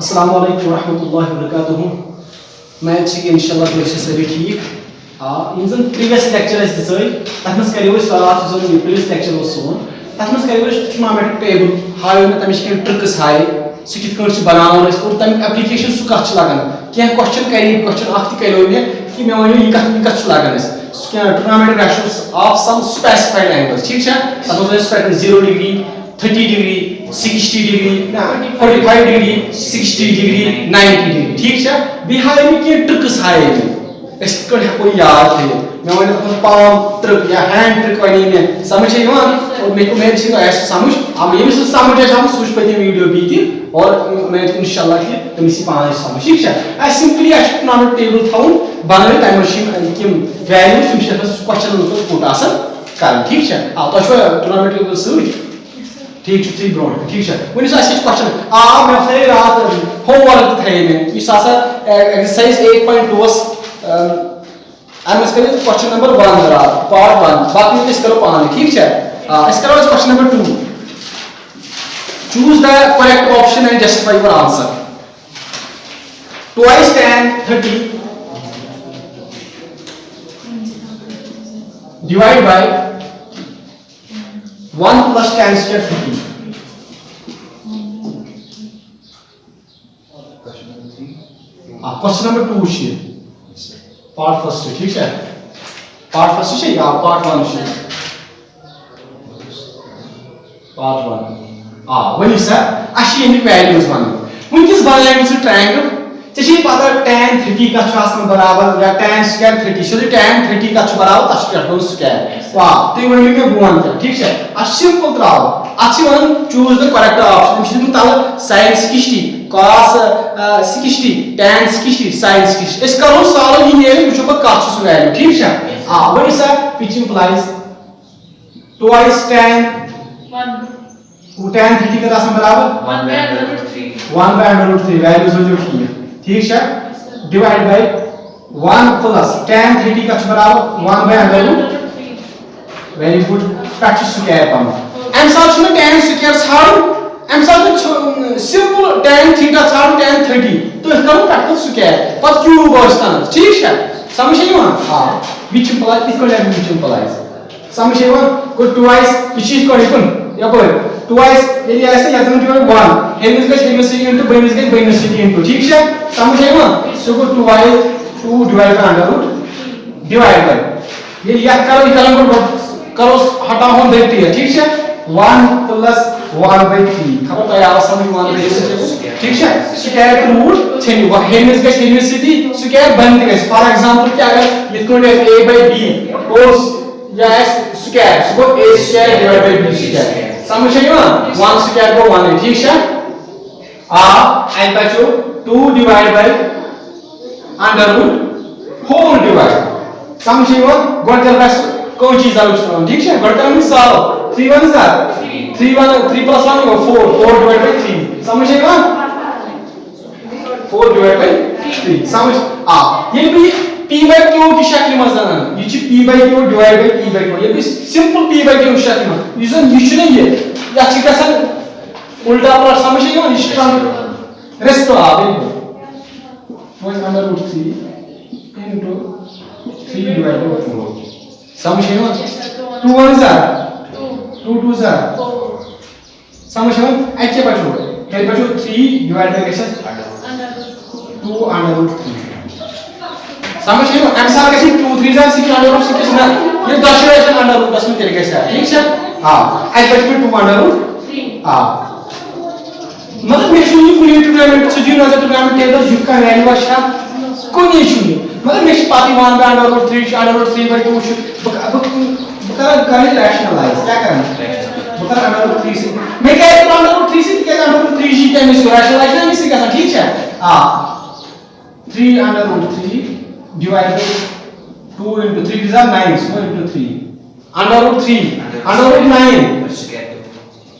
अस्सलाम वालेकुम रहमतुल्लाहि व बरकातुहू। मैं इंशाल्लाह तो सारी ठीक इन प्रीवियस लेक्चर तथ करो प्रीवियस लेक्चर सोन तथ करो ट्रिग्नोमेट्रिक टेबल हाव मे तमिश कह ट्रिक्स हाय सह कित बनान और तम एप्लीकेशन सह कत लगान क्या क्वेश्चन क्वेश्चन करो मे कि मे वो यह कत लगान trigonometric ratios of some specified angles ठीक है तथ 0 degree 30 degree 60 degree 45 degree 60 degree 90 degree ठीक है बे हाय मे कह ट्रिक्स हाय हेको याद थे मे वन पाम ट्रिक या हैंड ट्रिक वन मे समझ और मे समझ यमिस समझ सह पे वीडियो भी और मैं इंशाल्लाह कि तमिस पान समझ ठीक है सिंपली ट्रिग्नोमेट्रिक टेबल थवन बन तम वैल्यूज क्वेश्चन पुट कर ठीक है तुम ट्रिग्नोमेट्रिक टेबल सही ठीक ब्रो ठीक है वन क्वेश्चन मे थे रात होमवर्क थे मे एक्सरसाइज 8.2 क्वेश्चन नंबर 1 रात पार्ट 1 बाकी करो पान ठीक है करो question number 2 choose the correct option and justify your answer twice tan 30 divide by 1 plus tan square 30 question number 2 है पार्ट फर्स्ट ठीक है पार्ट फर्स्ट है या पार्ट 1 है पार्ट 1 वन सर अमिक वैल्यूज वन वनकिस बनाए ट्रायंगल ऐसे पता tan 30 का बराबर या tan square 30 सो tan 30 का बराबर तथ पे स्क्वायर तुम वन मे बन ठीक है simple throw choose the correct option तल sin 60 cos 60 tan 60 sin 60 करो सॉल्व ये वो कत वैल्यू ठीक है one sir which implies twice tan 30 का बराबर 1/√3 वैल्यूज हो ठीक है डिवाइड बाय 1 plus tan 30 का बराबर 1/√3 वेरी गुड पैच स्क्वायर पम एम साथ में tan स्क्वायर छाड़ एम साथ सिंपल tan थीटा छाड़ tan 30 तो इसका पैच स्क्वायर पर क्यूब बसता ठीक है समझ हां विच इंप्लाइज इसको लेंगे विच इंप्लाइज समझ को ट्वाइस किस चीज को लिखूं या पर ट्वाइस यदि ऐसे या तुम जो 1 हेमिस का इनटू बेनिस इनटू ठीक है समझ सो को 2 divide by under divide by ये याद करो कलम को करो हटाओ हम देखते हैं ठीक है 1 plus 1/3 खबर तो यार समझ 1/3 ठीक है स्क्वायर रूट छेनी वो हेमिस का हेमिसिटी स्क्वायर बन गए फॉर एग्जांपल क्या अगर ये कोड a/b cos या square so a square divide by b square समझ 1 स्क्वायर को 1 ठीक है एंड बचो 2 divide by under root whole divide समझ गोट कर बस कौन चीज आउट ठीक है गोट कर सॉल्व 3 1 3 plus 1 4 डिवाइड बाय 3 समझ 4 डिवाइड बाय 3 समझ ये भी p/q की शक्ल में जानन ये p/q डिवाइड बाय p/q ये भी सिंपल p/q शक्ल में ये नहीं ये या गसन उल्टा पर समझ रेस्ट बिल्कुल 1/√3 into 3 divided by 4 समझ 2 1 2 2 समझ अच्छे बच्चों फिर बच्चों 3 डिवाइड बाय 2/√3 समझ एम साल कैसे 2 3 6 √6 ना ये 10 √10 में तेरे कैसे ठीक है हां आज बच्चों 2/√3 मतलब मे ट्रिग्नोमेट्रिक सो नजर ट्रिग्नोमेट्रिक टेबल यु का वैल्यू अच्छा कोनी छुनी मतलब मे पाती 1/√3 /2 बकर रैशनलाइज क्या करना बकर √3 से मैं क्या √3 से क्या √3 जी का मिस रैशनलाइज नहीं इसी का ठीक है हां 3/√3 divide by 2 into 3 is 9 so into 3 √3 √9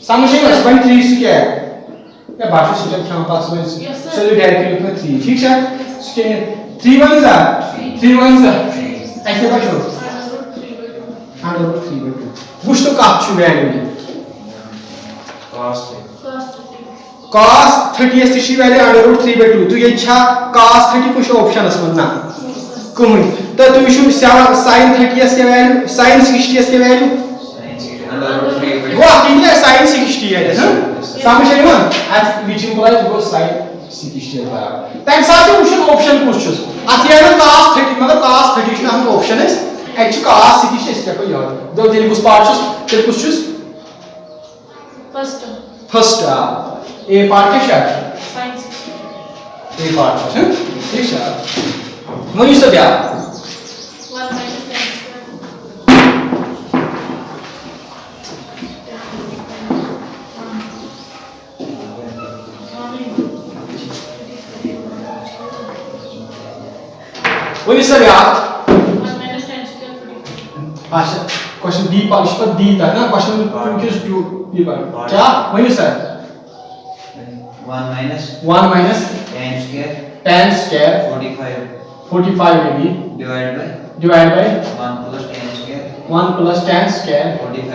समझ 1/3 स्क्वायर या बाकी सिस्टम के पास में चलिए डायरेक्टली लिखना 3 ठीक है 3 1 ऐसे बचो √3/2 वुछ तो कत छु वैल्यू cos 30 यस छि वैल्यू √3/2 तो ये छा cos 30 कुछ ऑप्शनस मन ना कहीं तो तुम छु sin 30 यस के वैल्यू sin 60 यस के वैल्यू गो ठीक है sin 60 है हां समझ आई ना आज व्हिच इंप्लाइज गो sin 60 बराबर तम साथ वुछ ऑप्शन कुछ छु अत ये cos 30 मतलब cos 30 ना हम ऑप्शन है एक्चुअली cos 60 इस पे याद दो तेल कुछ पार्ट छु तेल कुछ छु फर्स्ट ए पार्ट के शायद sin 60 ए पार्ट है ठीक है वही सब यार 1 - tan वही सब यार 1 - tan अच्छा क्वेश्चन डी पार्ट पर डी था ना क्वेश्चन 2 किस 2 डी पार्ट क्या वही sir 1 minus tan square 45 degree divided by 1 plus tan square 45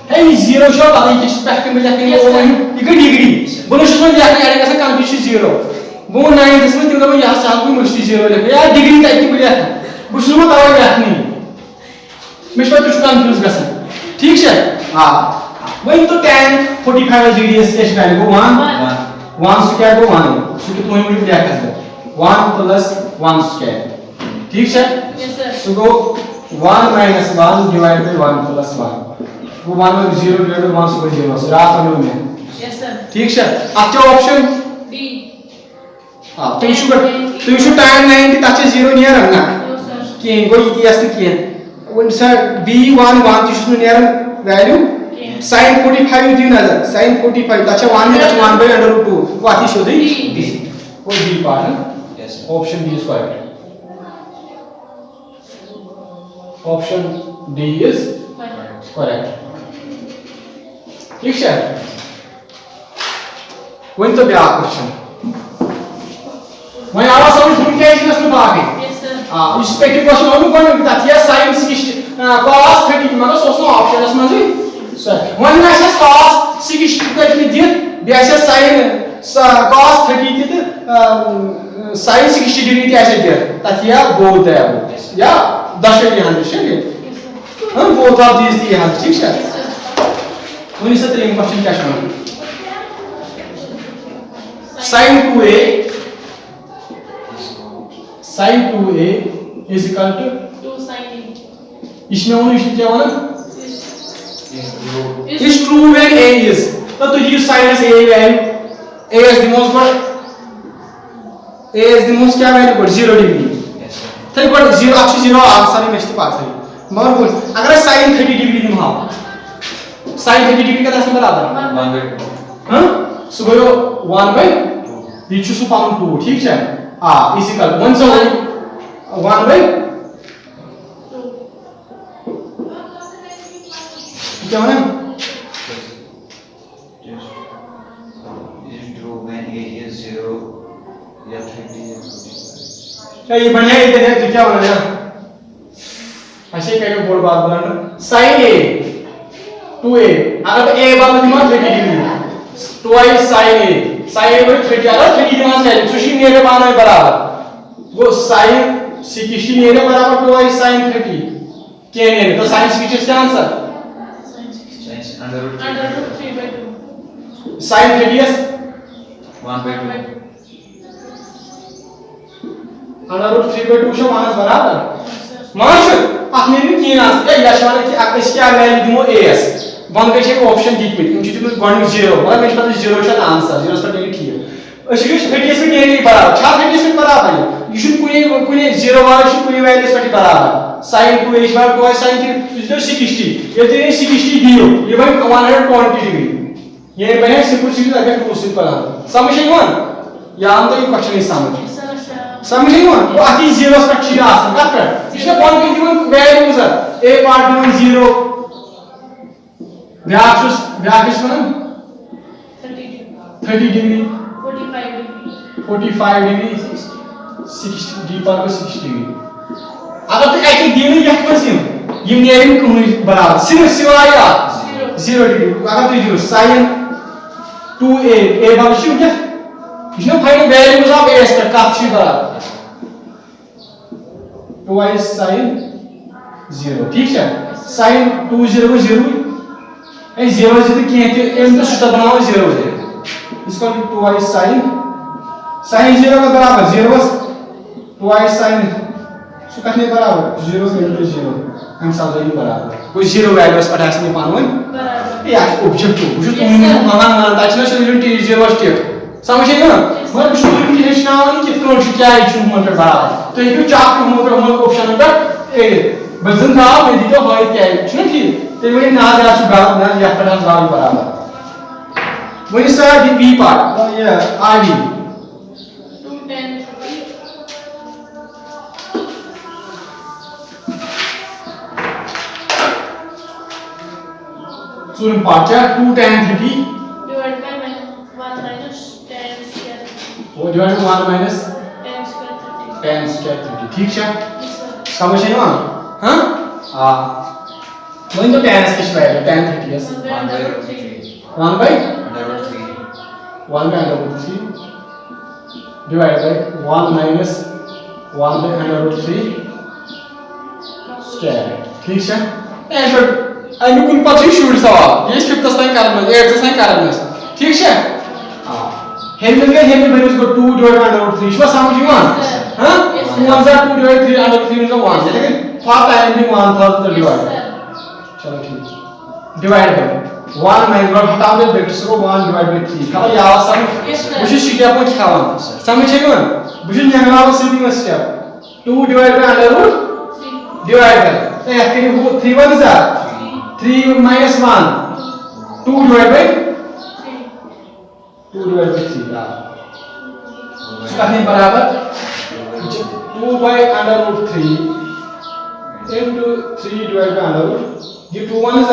है ये जीरो शो पता है किस पैक में जाके वो वही ये डिग्री बोलो शुरू में जाके ऐड कैसे कंफ्यूज जीरो वो 9 इसमें तुम लोग यहां से आपको मुश्किल जीरो लेके यार डिग्री का की बढ़िया कुछ लोग बताओ यार नहीं मैं पर कुछ कंफ्यूज कर सकता ठीक है हां वही तो tan 45 डिग्री इसके वैल्यू को 1 स्क्वायर को 1 सो कि तुम्हें मुझे क्या करना है 1 plus 1 square ठीक है yes sir so go 1 minus 1 divided by 1 plus 1 वो 1 में 0 divided by 1 से 0 से रात में यस सर ठीक है अच्छा ऑप्शन डी हां तुम शु टाइम 90 ताचे 0 नियर रखना नो सर कि कोई इतिहास की वन सर b1 1 जिसमें नियर वैल्यू sin 45 दी नजर sin 45 ताचे 1 में 1/√2 वो आती शो दी D वो डी पार्ट है Yes. Option D is correct option D is correct ठीक है वन तो ब्याह क्वेश्चन वही आवाज समझ तुम क्या इसमें में बात है यस सर इस पे की क्वेश्चन और कौन ताकि sin 60 cos 30 मतलब सोचो ऑप्शन इसमें जी सर वन में ऐसा cos 60 को इतनी दिया बेऐसा sin cos 30 दी तो sin 60 डिग्री दी ऐसे दिया ताकि या बोथ है वो या दशक यहाँ निश्चय हम बोथ ऑफ दीज दी यहाँ ठीक है वन इस तरह क्वेश्चन क्या है sin 2a is equal to 2 sin a इसमें उन इस क्या वाला is is true when a is तो ये sinus a value a is the most but a is the most क्या value पर 0 डिग्री तो पर 0 अच्छी 0 आंसर में नेक्स्ट पास है मगर बोल अगर sin 30 डिग्री हम हां sin 30 डिग्री का दस बराबर हां सो बोलो 1/2 ये चूसो पाउंड 2 ठीक है हां इस इक्वल 1 से 1/2 क्या होना क्या ये बढ़िया इधर है तो क्या होना है ऐसे कहीं बोल बात बोलना sin a 2a अगर a बात दिमाग 30 डिग्री twice sin a पर 30 अगर 30 दिमाग से सुशी मेरे बारे में बराबर वो sin 60 मेरे बराबर twice sin 30 क्या नहीं तो sin 60 इसका आंसर √3/2 sin 30 is 1/√3/2 शो मानस बराबर मानस अपने भी तीन आंसर या यशवान की अकस क्या वैल्यू दिमो as वन के एक ऑप्शन दी पे तुम चित्र में गॉन 0 मतलब मेरे पास 0 का आंसर 0 पर ठीक है अशिश 30 में नहीं बराबर 30 में बराबर है यू शुड कोई 0 वाला शुड कोई वैल्यू पर बराबर sin 2 is equal to sin 3 60 ये तेरे 60 दियो ये भाई 120 डिग्री ये बने सिंपल चीज अगर टू सिंपल आ समझ नहीं हुआ यहां तो ये क्वेश्चन नहीं समझ नहीं हुआ वो आती 0 पर चीज आ सकता है इसमें कौन की दिवन वैल्यूज है a पार्ट दिवन 0 व्याख्यास में 30 डिग्री 45 डिग्री 60 डी पर 60 डिग्री अगर तो एक दिन यह क्वेश्चन ये नेम कहीं बराबर सिर्फ सिवाय Zero. 0 डिग्री अगर तुम दियो sin 2a a बराबर क्या इसने फाइनल वैल्यूज ऑफ a इसका काफी बराबर twice sin 0 ठीक है sin 2 0 को 0 ए 0 से तो क्या है एम तो सुता बनाओ 0 है इसका twice sin 0 का बराबर 0 बस twice sin सो कितने बराबर 0 into 0 हम सब ये बराबर कोई 0 वैल्यूज पर ऐसे नहीं पानो बराबर ये ऑब्जेक्टिव जो तुम माना मानता है ना सो टी 0 स्टेप समझे ना मगर शुरू में हेचना वाली कितना क्या है चुन मतलब बराबर तो ये चाप को मोटर ऑप्शन पर ए बजन था मैं दी तो होय क्या है सुन ठीक तो ये ना जा चुका ना या पर हम बराबर वही सा दी बी पार्ट ये आगे 2 10 सुन part 2 10 30 divided by 1 minus 10 square वो डिवाइड 1 minus 10 square 30. 10 square 30 ठीक है Yes, sir. समझ नहीं हुआ हां हां वही तो 10 की वैल्यू 10 30 है 1 by under root 3. 1 by under root 3 1 by under root 3 divided by 1 minus 1 by under root 3 square ठीक है ऐसे अनुकूल पक्षी शुरू सवाल ये 5th साइन कारण है 8th साइन कारण है ठीक है हां हेल्प वैल्यूज को 2 divided by under root 3 इसको समझ में हां 1 2 divided 3 under root 3 का 1 लेकिन फार टाइम भी 1 था तो डिवाइड चलो ठीक डिवाइड बाय 1 माइनस हटा दे ब्रैकेट्स को 1 डिवाइड बाय 3 खबर याद सम Yes, sir. बुझ शिखे अपन खावन समझे ना बुझ नेगला simple step 2 divide by under root 3. Divide by तो एक्चुअली वो 3 1 is 3 minus 1 2 divided by 3. 2 divided by 3 यार इसका नहीं बराबर 2 by under root 3 into 3 divided by under root ये 2 1 is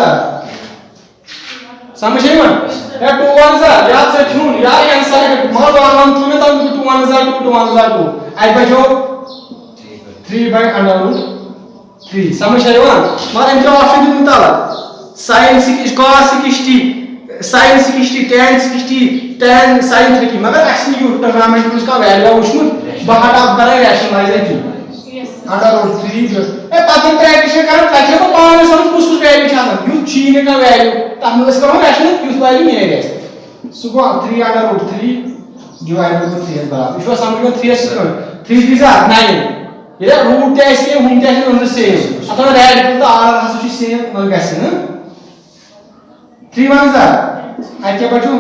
समझे ना या 2 1 is याद से चुन याद आंसर है मान लो हम तूने तो 2 1 is 2 1 is 2 आई बचो 3 by under root 3 समझ आयो ना मार इंटर ऑप्शन भी निकाला sin 60 cos 60 sin 60 tan 60 tan sin 30 मगर एक्चुअली यू टर्नामेंट उसका वैल्यू उसमें बाहर आप करें रैशनलाइज है Yes, sir. अंडर रूट 3 जो ए पता प्रैक्टिस कर ताकि वो पाने सब कुछ वैल्यू छाना यू चीने का वैल्यू तब उसका रैशनल क्यों वैल्यू नहीं है सुको 3 अंडर रूट 3 डिवाइडेड बाय 3 बराबर इसको समझ में 3 से 3 3 जा 9 ये रूट क्या इसके हम क्या है उनसे सेम अथवा रेड तो आर हसुची सेम मन कैसे ना 3 1 जा आई क्या बचो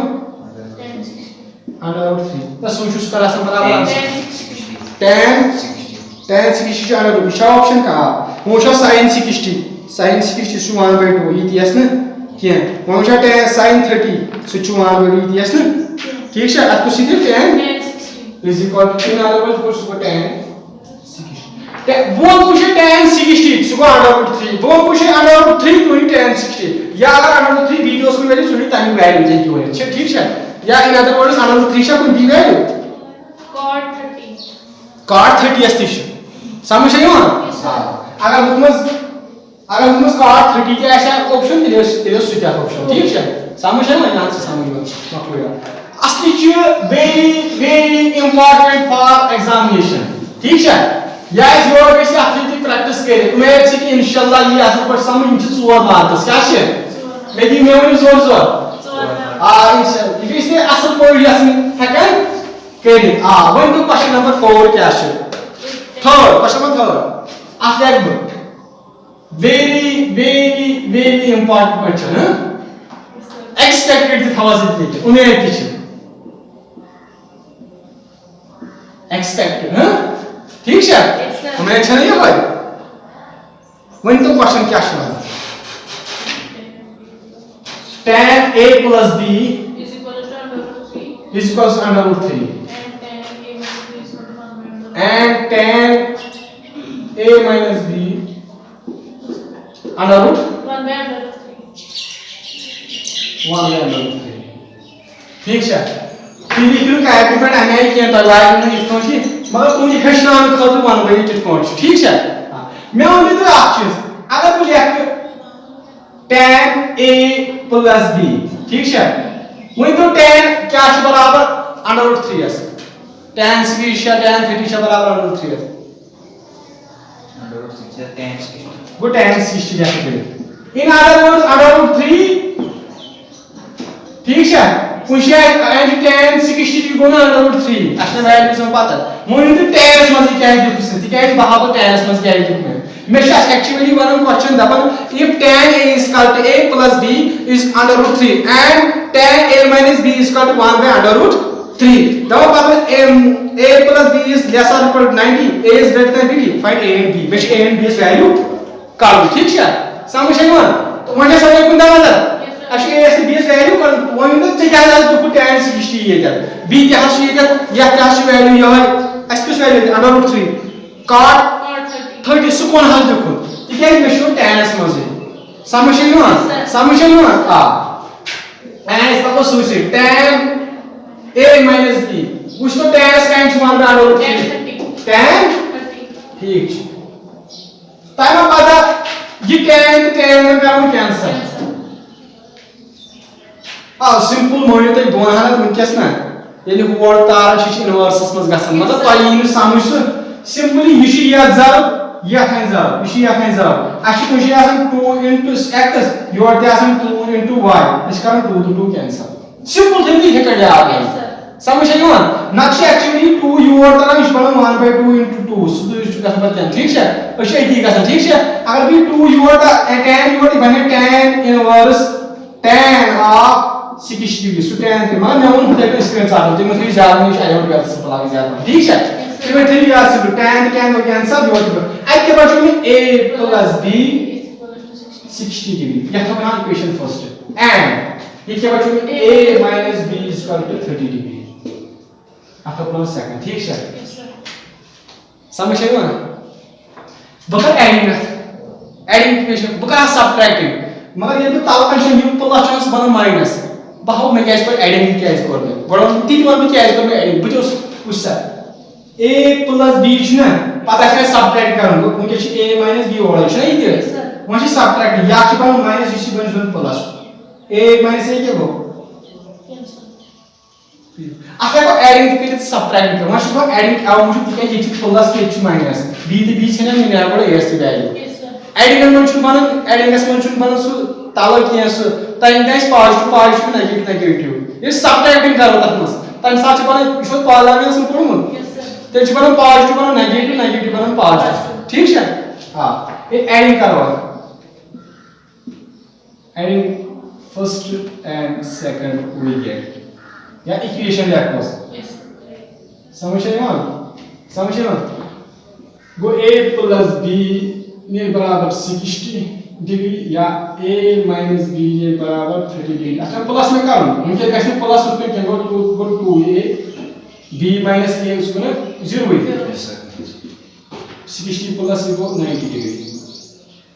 10 60. अंडर रूट 3 तो सोच उसका राशन बराबर 10 60. 10 60 tan 60 अंडर रूट क्या ऑप्शन का वो छ sin 60 सु 1 by 2 इतिहास न क्या वो छ tan sin 30 सु 1 by 2 इतिहास न ठीक है आपको सीधे tan 10 60. is equal to in other words for सु tan 60 वो पूछे tan 60 सु अंडर रूट 3 वो पूछे अंडर रूट 3 तो tan 60 या अगर अंडर रूट 3 वीडियोस में वैल्यू सुनी ताकि वैल्यू चेंज हो है ठीक है या in other words under root 3 का कोई दी वैल्यू Cot 30. cot 30 अस्ति समझ रहे हो Yes, sir. अगर हम cot 30 के ऐसा ऑप्शन दिले सुविधा ऑप्शन ठीक है समझ रहे हो ना आंसर समझ लो मतलब असली चीज वेरी इंपॉर्टेंट फॉर एग्जामिनेशन ठीक है या इस वीडियो के साथ आपकी प्रैक्टिस करें उम्मीद है कि इंशाल्लाह ये आपको पर समझ में 4 मार्क्स क्या है मेरी मेमोरी जोर इंशाल्लाह इसने असल पॉइंट यानी हकन करें वही तो क्वेश्चन नंबर 4 क्या है third question number third after book very important question expected 1000 उन्हें पीछे expected ठीक है हमें अच्छा नहीं है भाई वही तो क्वेश्चन क्या है tan a plus b is equal to under root 3. is equals to under root 3 And tan a minus b is equal to 1 by under root 3. and tan a minus b under root 1 by under root 3. 1 by under root 3 ठीक है फिर equal का different हमें क्या दवाई में इसको छी मगर तुम लिखना खत 1 by 8 ठीक है मैं उन्हें तो आप चीज अगर मुझे a plus b ठीक है वही तो tan क्या है बराबर under root 3s tan 60 tan 30 बराबर under root 3s under root 6 tan 60 वो tan 60 जैसे करें in other words under root 3 ठीक है कुछ है एंड tan 60 की गुना अंडर रूट 3 असली वैल्यू से पता मोइन तो tan मज क्या है दिख से ठीक है बहाव tan मज क्या है दिख में मैं एक्चुअली वन क्वेश्चन दबन if tan a is equal to a plus b is under root 3 and tan a minus b is equal to 1 by under root 3 दबा पता a plus b is less or equal to 90 a is greater than b find a and b which a and b is value काढू ठीक है समझ आया तो म्हणजे सगळे कोण दावा अशी a से b is value कर वन तो क्या झालं तू tan 60 येतात b क्या असू येतात या क्या असू value ये x plus value under root 3 cot 30 सुकोन हाल देखो ठीक है मेशो tan s मजे समझ आया हां and इसका को सूची tan a minus b कुछ तो tan s का इंच मान रहा है tan ठीक ताना पता ये tan में करूं कैंसल सिंपल मोड तो दोन हाल वंकस ना ये वोड तार इनवर्सस मज गसन मतलब तो ये समझ सिंपली ये या जर या खान जर ये खान जर अच्छी कुछ आसन 2 into x योर ते आसन 2 into y इस कारण 2 to 2 कैंसल सिंपल थिंग है कर यार समझ आया नक्शा एक्चुअली 2 योर तरह इस बन 1 by 2 into 2 सुदु इस का समझ ठीक है अच्छा ठीक है अगर भी 2 योर का tan योर बने tan inverse tan of 60 degree so tan के मान मैं उन होते स्क्रीन शॉट होते मैं ज्यादा नहीं शायद और कर सकता लग ज्यादा ठीक है फिर थ्री यार से tan को कैंसिल हो जाएगा अब के बाद में a plus b 60 डिग्री यह था हमारा इक्वेशन फर्स्ट एंड ये के बाद में a minus b is equal to 30 degree आपका प्लस सेकंड ठीक है समझ आया ना बकर एडिंग इक्वेशन बकर सब्ट्रैक्टिंग मगर ये तो तालकन यू प्लस चांस बन माइनस बाहो में क्या पर एडिंग क्या इस कोड में बड़ा तीन बार में क्या इस कोड में एडिंग बुझो उससे a plus b ना पता है सब्ट्रैक्ट करूंगा उनके छ a minus b होगा है ये वहां से सब्ट्रैक्ट या के बन माइनस इसी बन zone plus a minus a क्या हो आखिर को एडिंग के लिए सब्ट्रैक्ट कर वहां से एडिंग अब मुझे क्या ये प्लस के छ माइनस b तो b छे ना मैंने बड़ा a से वैल्यू एडिंग मन छु बनन एडिंग मन छु बनन सु तालो किया सु टाइम गाइस पॉजिटिव नेगेटिव ये सब्ट्रैक्टिंग करो तखमस तन साथ बनन इसो पॉलिनोमियल से पढ़ो तो छु बनन पॉजिटिव बनन नेगेटिव बनन पॉजिटिव ठीक है हां ये एडिंग करो adding first and second we get या इक्वेशन लिखो समझ आया गो a plus b ने बराबर 60 डिग्री या a minus b ने बराबर 30 डिग्री अच्छा प्लस में करूं उनके कैसे प्लस उसमें क्या गो 2a b minus a उसको ना 0 हुई 60 प्लस को 90 डिग्री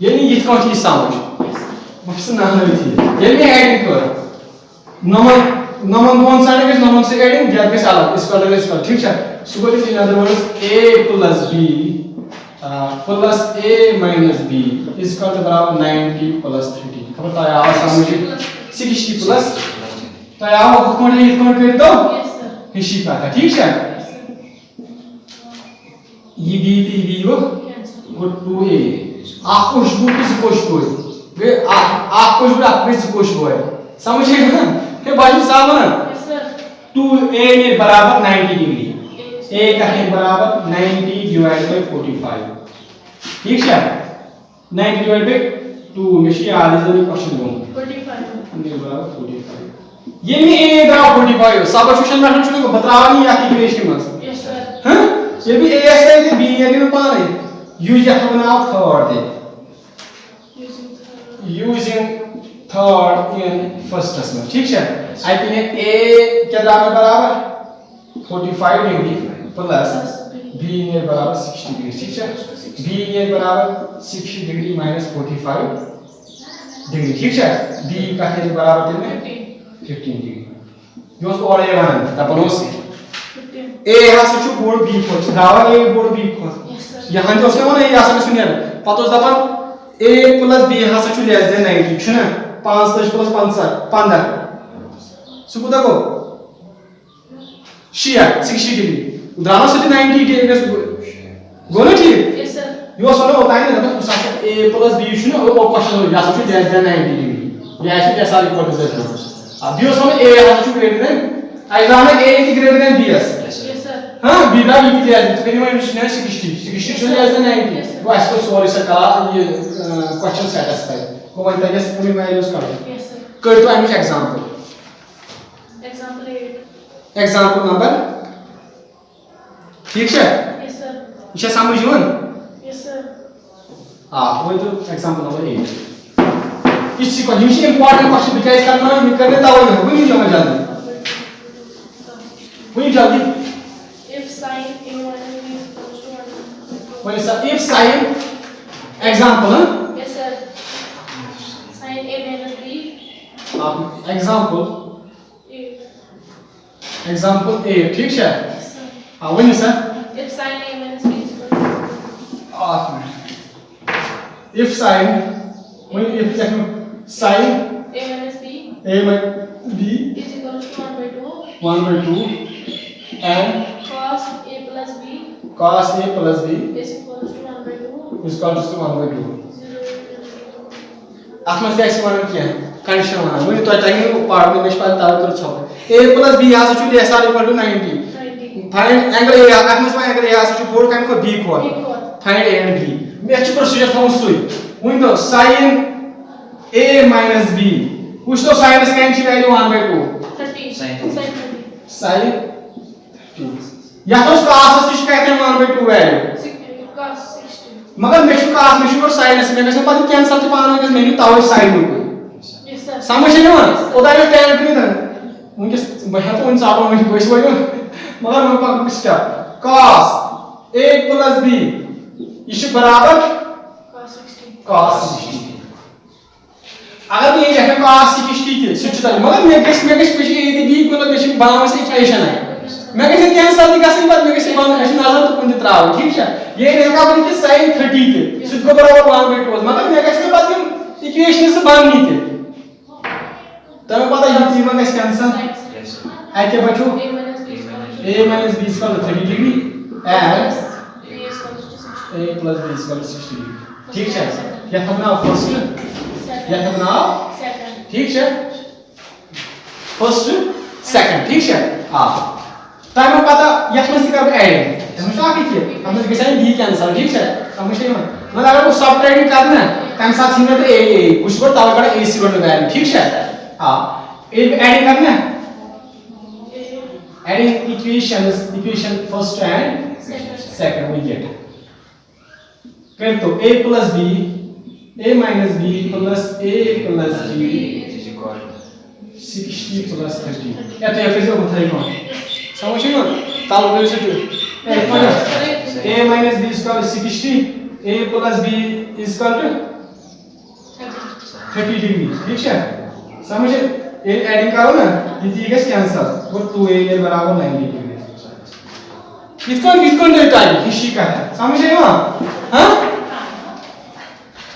ये नहीं ये कौन चीज समझ मुझसे ना नहीं थी ये नहीं ऐड कर नमन वन साइड के नमन से ऐडिंग गैप के साथ इसका ठीक है so in other words a plus b plus a minus b is equal to बराबर 90 plus 30 खबर तो आया समझ 60 plus तो आया वो कौन कर दो हिस्सी का था ठीक है ये b वो 2a आपको कुछ वे आपको जो आपने कुछ है समझे ना के बाजू साहब ना 2a ने बराबर 90 डिग्री a का है बराबर 90 डिवाइड बाय 45 ठीक है 90 डिवाइड बाय 2 में से आधे से क्वेश्चन दूं 45 ने बराबर 45 ये में a बराबर 45 सब्स्टिट्यूशन में हम को बतावा नहीं आखिर इक्वेशन में यस सर हां ये भी a है कि b है कि पाने यूज या बनाओ third they using third in first test ठीक है आई थिंक a क्या बराबर 45 डिग्री प्लस b ने बराबर 60 डिग्री ठीक है b ने बराबर 60 डिग्री माइनस 45 डिग्री ठीक है b का है बराबर कितने 15 डिग्री जो और a वन तपनोस a has to board b को दावा a board b को यहां जो से ना ये आसान सुनिए पतो दपन a plus b has to less than 90 छना 5 plus 15 सो कुदा गो 60 डिग्री उदाहरण से 90 डिग्री गो ना ठीक Yes, sir. यो सोना होता है ना मतलब साथ a plus b छु ना वो क्वेश्चन हो या सो less than 90 डिग्री या ऐसे जैसा इक्वल टू 0 अब यो सोना a has to greater than exam में a is greater than b Yes, sir. हां b का b की है तो फिर मैं 60 छु less than 90 वो ऐसे तो सॉरी सर का ये क्वेश्चन सैटिस्फाई को मैं तक से मैं यूज कर Yes, sir. कर तो एम एग्जांपल Example 8. एग्जांपल नंबर ठीक है Yes, sir. इसे समझ यन Yes, sir. हां वो तो एग्जांपल नंबर 8 इसी को यूज इंपॉर्टेंट क्वेश्चन बिकॉज़ करना है करने ताऊ है वो नहीं समझ आती वो जल्दी If sin a minus b is equals to 1. when is if sin example Yes, sir. Sin a minus b example a. example a ठीक है Yes, sir. हां when is If sin a minus b is equals to if sin when if sin a minus b a minus b is equals to 1/2 and cos a plus b cos a plus b is equals to 1/2 is equal to 1/2 आत्मा से ऐसे मानो क्या condition मानो वो तो चाहिए वो पार्ट में निष्पादन ताऊ कर छो a plus b has to be SR equal to 90 90. find angle a आत्मा से angle a has to board kind को b को B chord. find a and b मैं अच्छी प्रोसीजर था उससे वो तो sin a minus b कुछ तो sin इसका की वैल्यू 1/2 30. Sin. Sin 30. sin या तो उसका आसपास इसका कहते हैं 1/2 वैल्यू Cos 60. मगर मैं शुरू कास में शुरू sin से मैं कैसे पता कैंसिल तो पाना है मेनू ताऊ sin में Yes, sir. समझ नहीं हुआ उधर में टेन भी नहीं उनके बहन तो उन सालों में कोई सोई मगर मैं पाक step cos a plus b इस बराबर Cos 60. cos 60 अगर ये जैसे cos 60 के स्विच था मगर मैं किस पीछे ये b को मतलब पीछे बनाने से इक्वेशन है मैं कैसे कैंसिल नहीं कर सकता मैं कैसे बनाना ऐसे नजर तो कुछ त्राव ठीक है ये रहेगा अपन के sin 30 के स्विच को बराबर 1/2 मगर मैं कैसे बात इक्वेशन से बांधनी थी तब पता ये चीज में कैसे कैंसिल Yes, sir. है क्या बच्चों A minus b is equals to a minus b is equal to 30 degree and plus b is equals to 60. a plus b is equal to 60 degree ठीक है या था ना फर्स्ट या था ना Second. ठीक है फर्स्ट सेकंड ठीक है हां टाइम में पता या में से कब ऐड हम क्या कीजिए हम इसके साथ b कैंसिल ठीक है समझ नहीं मतलब अगर वो सब्ट्रैक्टिंग करना है टाइम साथ ही में तो a कुछ को ताऊ का a सी वैल्यू ठीक है हां एडिंग करना है adding equation first and second we get कर तो a plus b a minus b plus a plus b It is equal to 60 plus 30 या तो ये फिर से बताइए कौन समझ रहे हो ताल को से a minus b is equal to 60 a plus b is equal to 30 degree ठीक है समझे ये एडिंग करो ना ये चीज कैंसिल वो 2a के बराबर 90 डिग्री इसको डेल्टा हिस्ट्री का है समझ रहे हो हां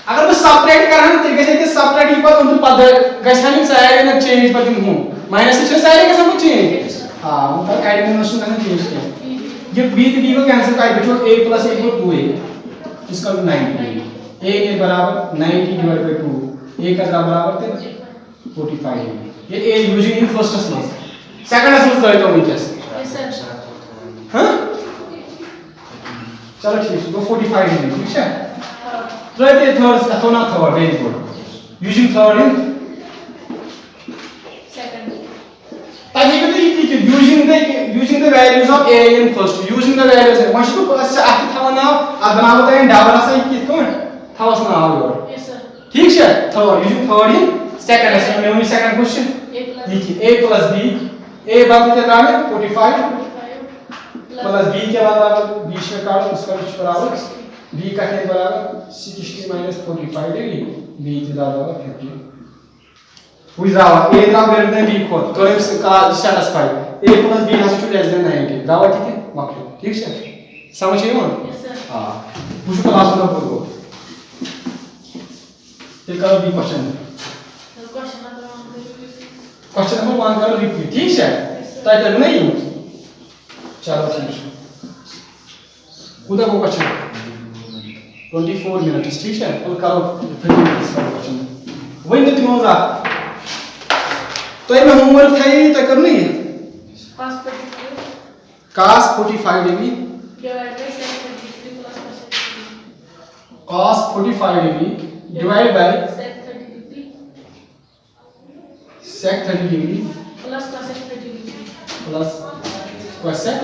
अगर मैं सब्ट्रैक्ट करा ना तरीके से सब्ट्रैक्ट इक्वल उनको पद गैसानी सारे ना चेंज पर तुम हूं माइनस से सारे का सब चेंज हां उनका एडिशन करना चेंज किया ये b to b को कैंसिल कर बचो a plus a equal 2a इसका 90 a के बराबर 90 डिवाइड बाय 2 a का बराबर थे 45 डिग्री ये a using in first class second class में तो मैं जस्ट Yes, sir. हां चलो ठीक है 45 डिग्री ठीक है right the third अथोना third very good using third in Second. ताकि using the values of a in first using the values once you put से आखिर था ना अब बनाओ तो इन डाबरा से कितना था उसना आओ Yes, sir. ठीक है third using third in second lesson में only second question A plus देखिए a plus b a बात क्या है 45 45 प्लस b के बराबर बीच में काटो उसका कुछ बराबर b का के बराबर 60 minus 45 डिग्री b के बराबर 50 who is our a greater than b equal terms का satisfy a plus b has to less than 90 दावा ठीक है वाक्य ठीक है समझ रहे हो Yes, sir. हां पूछो क्लास में बोलो ये करो b question The question question number 1 करो रिपीट ठीक है तय कर नहीं चलो ठीक है उधर वो क्वेश्चन 24 मिनट्स ठीक है और करो 30 मिनट्स का क्वेश्चन वही तो तुम जा तो ये मैं होमवर्क था ये तय कर नहीं cos 45 degree cos 45 degree divided by sec 30 degree plus cosec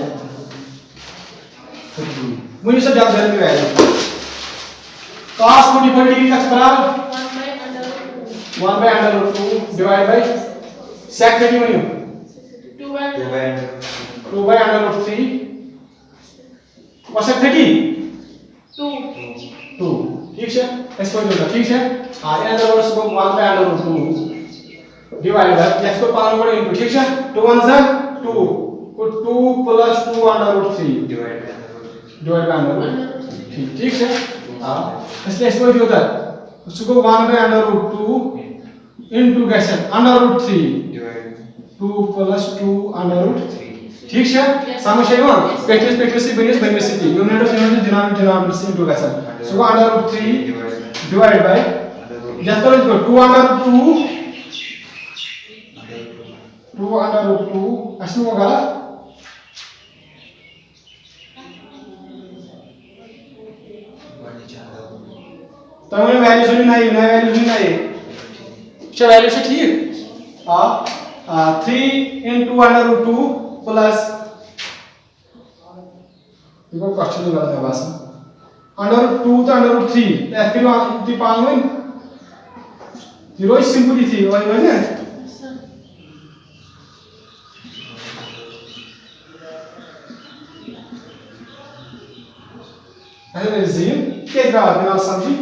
30 degree मुझे सब याद करने वाले cos 45 degree का बराबर 1 by under root 2 divided by sec 30 मुझे 2 by under root 3 cosec 30 2 ठीक है इसको जोड़ना ठीक है हाँ इन अदर वर्ड्स को 1 by under root 2 divide bye x को पावर में इनटू ठीक है 2 1 जा 2 को 2 plus 2 under root 3 divide bye under root ठीक है हां इसलिए इसको जो होता है उसको 1 by under root 2 इनटू कैसे under root 3 divide 2 plus 2 under root 3 ठीक है समझ आया पेक्टिस से बनिस से यूनिट ऑफ डिनोमिनेटर से इनटू कैसे सो under root 3 divide by just करो 2 under root 2 under root 2 असली होगा तमने वैल्यू सुनी नहीं क्या वैल्यू से ठीक हां 3 into under root 2 plus देखो क्वेश्चन में गलत है बस under root 2 तो under root 3 फिर दी पान में 0 is simply 3 वही ना अरे जीम क्या बात है आप समझी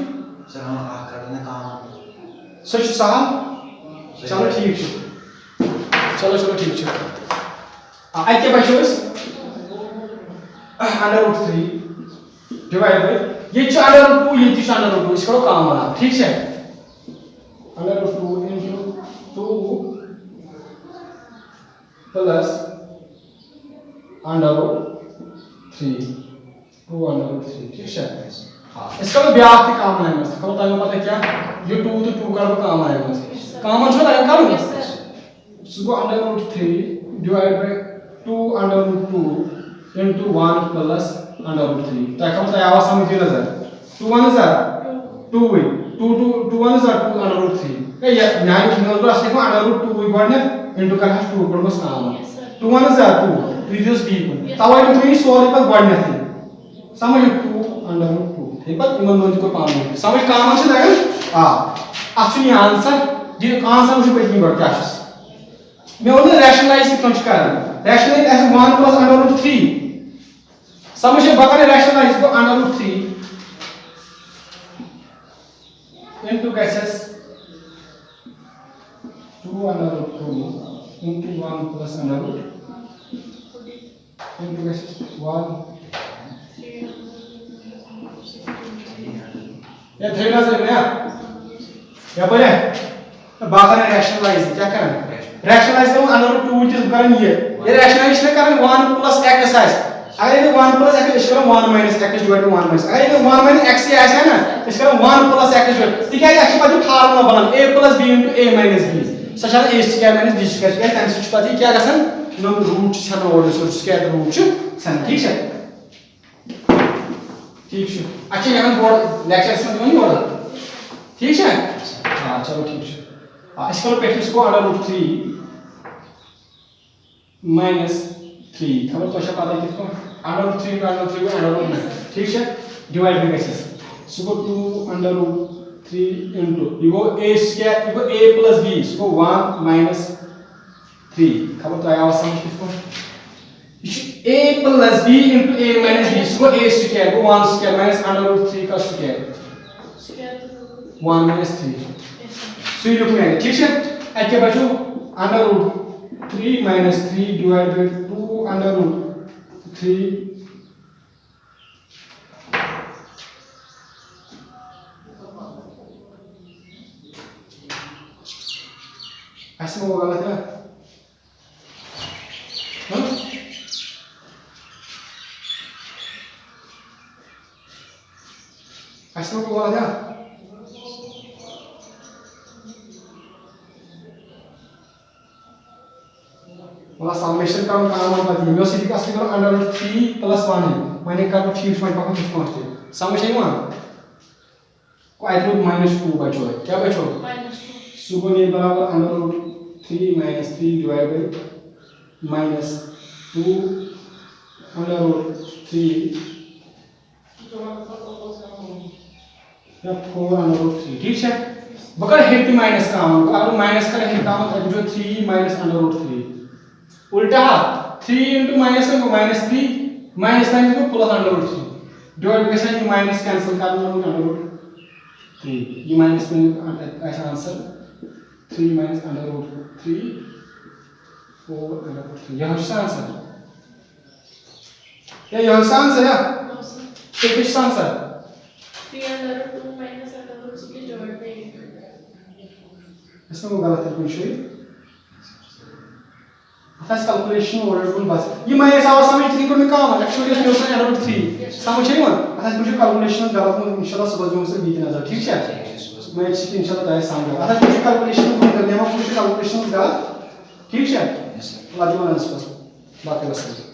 चलो आ करने काम सच सहा चलो ठीक है चलो ठीक है आई के बचोस अंडर रूट 3 डिवाइड बाय ये अंडर रूट 2 ये अंडर रूट 2 इसको काम आना ठीक है under root 2 into 2 plus under root 3 2 under root 3 ठीक है हां इसका तो ब्याज के काम आएगा इसका तो तुम्हें पता है क्या ये 2 तो 2 का काम आएगा कॉमन छोड़ा है करो सो under root 3 divided by 2 under root 2 into 1 plus under root 3 तो क्या मतलब आवाज समझ दिया नजर 2 1 is 2 way 2 1 is 2 under root 3 ये न्याय नंबर असली को under root 2 वे बढ़ने into कर 2 पर बस काम 2 1 is 2 previous b को तब ये तुम्हें सॉल्व पर बढ़ने थी समझ 2 under root 2 एक बार इमन दोनों को पाम समझ काम से लगे हां एक्चुअली आंसर जो आंसर मुझे पहले बढ़ क्या मैं उन्हें रैशनलाइज कितना कर rationalise as 1 plus under root 3 समझे बकरे रैशनलाइज को under root 3 into cases 2 under root 2 into 1 plus under root into cases 1 ये थेला से गया क्या बोले बागर रैशनलाइज क्या करें रैशनलाइज करो अंडर रूट 2 इज करें ये रैशनलाइज ने करें 1 plus x है अगर ये 1 plus x इसका 1 minus x divided by 1 minus अगर ये 1 minus x से ऐसा है ना इसका 1 plus x divided ठीक है एक्चुअली बाजू फार्मूला बना a plus b into a minus b सच है a square minus b square क्या टाइम से पता है क्या गसन नो रूट छन और स्क्वायर रूट छन ठीक है ठीक है अच्छा यहाँ बोर्ड लेक्चर में नहीं बोला ठीक है हाँ चलो ठीक है इसको प्रैक्टिस को अंडर रूट 3 minus 3 खबर तो अच्छा पता है किसको under root 3 under root 3 under root ठीक है डिवाइड बाय कैसे so 2 under root 3 into you go a square you go a plus b so 1 minus 3 खबर तो आया समझ किसको a plus b into a minus b so a square go 1 square minus under root 3 का square 1 minus 3 so ये लोग में ठीक है ऐसे बच्चों under root 3 minus 3 divided by 2 under root 3 ऐसे होगा ना वाला समेशन का काम पता है मैं सीधी असली करो अंडर रूट 3 प्लस 1 है मैंने कर ठीक मैं पकड़ कुछ पहुंचते समझ आई वहां को आई रूट -2 बचो है क्या बचो सुबह ये बराबर under root 3 - 3 divide by -2 under root 3 या 4 अंडर रूट 3 ठीक है बकर हेट माइनस का अगर माइनस का हेट का मतलब जो 3 माइनस अंडर रूट 3 उल्टा 3 into माइनस को -3 माइनस टाइम्स को plus under root 3 divide by sign minus cancel करना होगा अंडर रूट 3 ये माइनस में ऐसा answer 3 minus under root 3 4 under root 3 यह है आंसर यह आंसर है तो किस answer 3 under root 2 minus under root 3 divided by 8. इसमें वो गलत है कोई शोई अथास कैलकुलेशन वर्ड बस ये मैं ऐसा समझ नहीं को काम एक्चुअली इसमें होता है रूट 3 समझ आई ना अथास मुझे कैलकुलेशन गलत में इंशाल्लाह सुबह जो से बीत नजर ठीक है मैं इंशाल्लाह दाए समझ अथास मुझे कैलकुलेशन करने में मुझे कैलकुलेशन गलत ठीक है लाजवाब आंसर बाकी बस